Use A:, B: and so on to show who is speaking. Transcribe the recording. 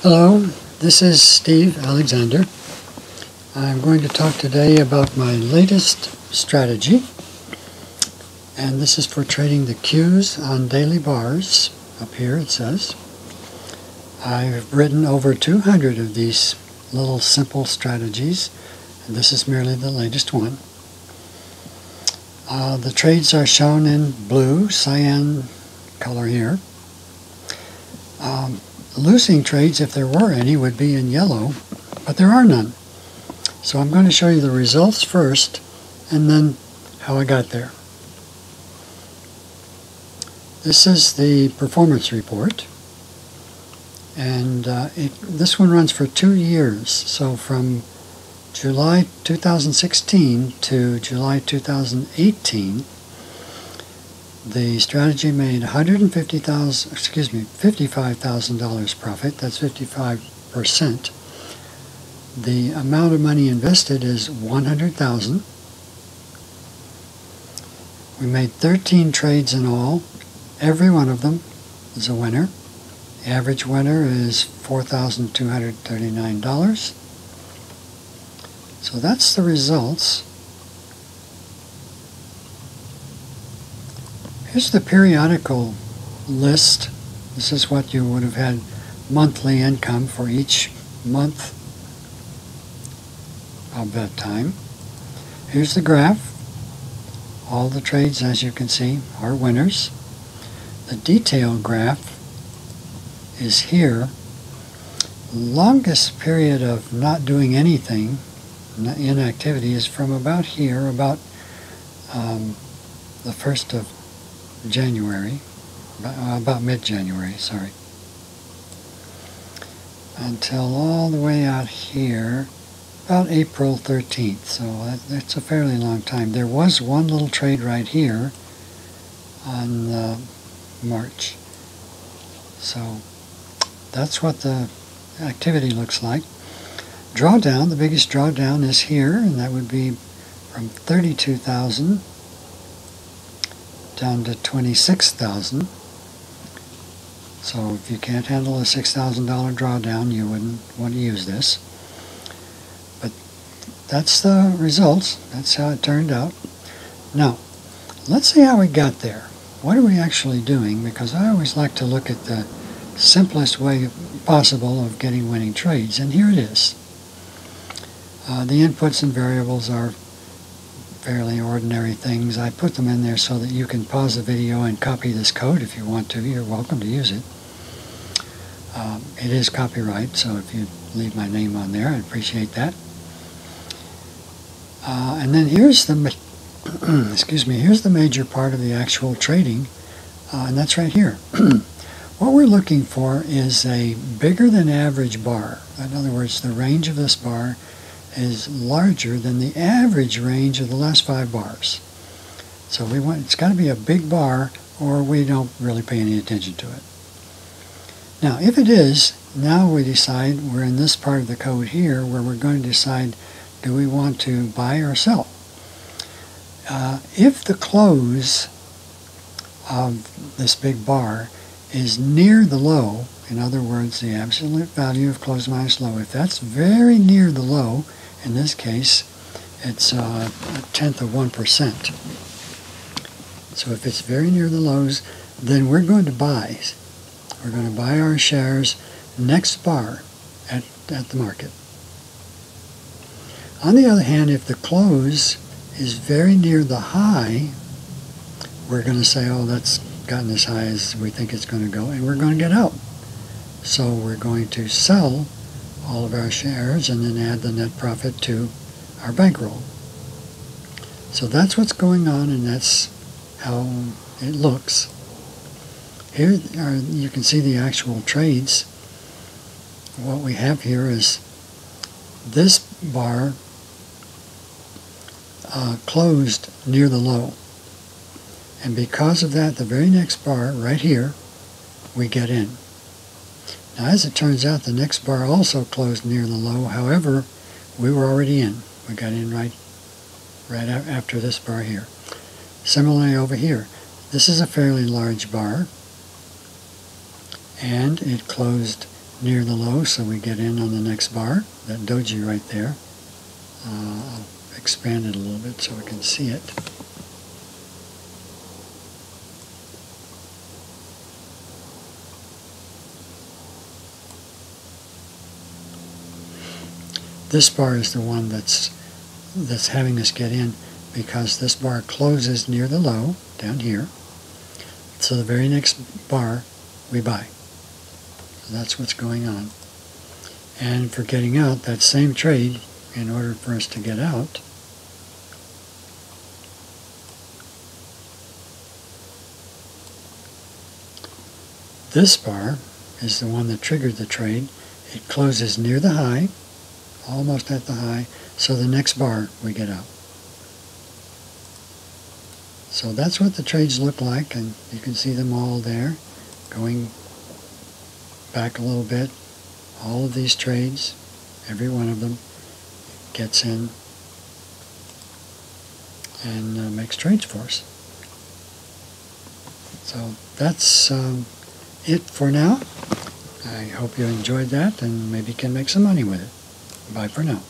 A: Hello, this is Steve Alexander. I'm going to talk today about my latest strategy, and this is for trading the Qs on daily bars. Up here it says. I've written over 200 of these little simple strategies, and this is merely the latest one. The trades are shown in blue, cyan color here. Losing trades, if there were any, would be in yellow, but there are none. So I'm going to show you the results first, and then how I got there. This is the performance report, and this one runs for 2 years. So from July 2016 to July 2018, the strategy made $55,000 profit. That's 55%. The amount of money invested is $100,000. We made 13 trades in all. Every one of them is a winner. The average winner is $4,239. So that's the results. Here's the periodical list. This is what you would have had monthly income for each month of that time. Here's the graph. All the trades, as you can see, are winners. The detailed graph is here. Longest period of not doing anything, inactivity, is from about here, about the 1st of January, about mid-January, sorry, until all the way out here, about April 13th. So that's a fairly long time. There was one little trade right here on March. So that's what the activity looks like. Drawdown, the biggest drawdown is here, and that would be from 32,000 down to 26,000. So if you can't handle a $6,000 drawdown, you wouldn't want to use this. But that's the results. That's how it turned out. Now, let's see how we got there. What are we actually doing? Because I always like to look at the simplest way possible of getting winning trades, and here it is. The inputs and variables are fairly ordinary things. I put them in there so that you can pause the video and copy this code if you want to. You're welcome to use it. It is copyright, so if you leave my name on there, I'd appreciate that. And then here's the here's the major part of the actual trading, and that's right here. What we're looking for is a bigger than average bar. In other words, the range of this bar is larger than the average range of the last 5 bars. So it's got to be a big bar, or we don't really pay any attention to it. Now, if it is, now we decide, we're in this part of the code here, where we're going to decide, do we want to buy or sell? If the close of this big bar is near the low, in other words, the absolute value of close minus low, if that's very near the low, in this case, it's a tenth of 1%. So if it's very near the lows, then we're going to buy. We're going to buy our shares next bar at the market. On the other hand, if the close is very near the high, we're going to say, oh, that's gotten as high as we think it's going to go, and we're going to get out. So we're going to sell all of our shares and then add the net profit to our bankroll. So that's what's going on, and that's how it looks. Here you can see the actual trades. What we have here is this bar closed near the low, and because of that, the very next bar right here, we get in. Now, as it turns out, the next bar also closed near the low. However, we were already in. We got in right after this bar here. Similarly over here, this is a fairly large bar, and it closed near the low, so we get in on the next bar. That doji right there. I'll expand it a little bit so we can see it. This bar is the one that's having us get in, because this bar closes near the low down here. So the very next bar we buy. So that's what's going on. And for getting out, that same trade, in order for us to get out, this bar is the one that triggered the trade. It closes near the high, almost at the high, so the next bar we get out. So that's what the trades look like, and you can see them all there, going back a little bit. All of these trades, every one of them, gets in and makes trades for us. So that's it for now. I hope you enjoyed that and maybe can make some money with it. Bye for now.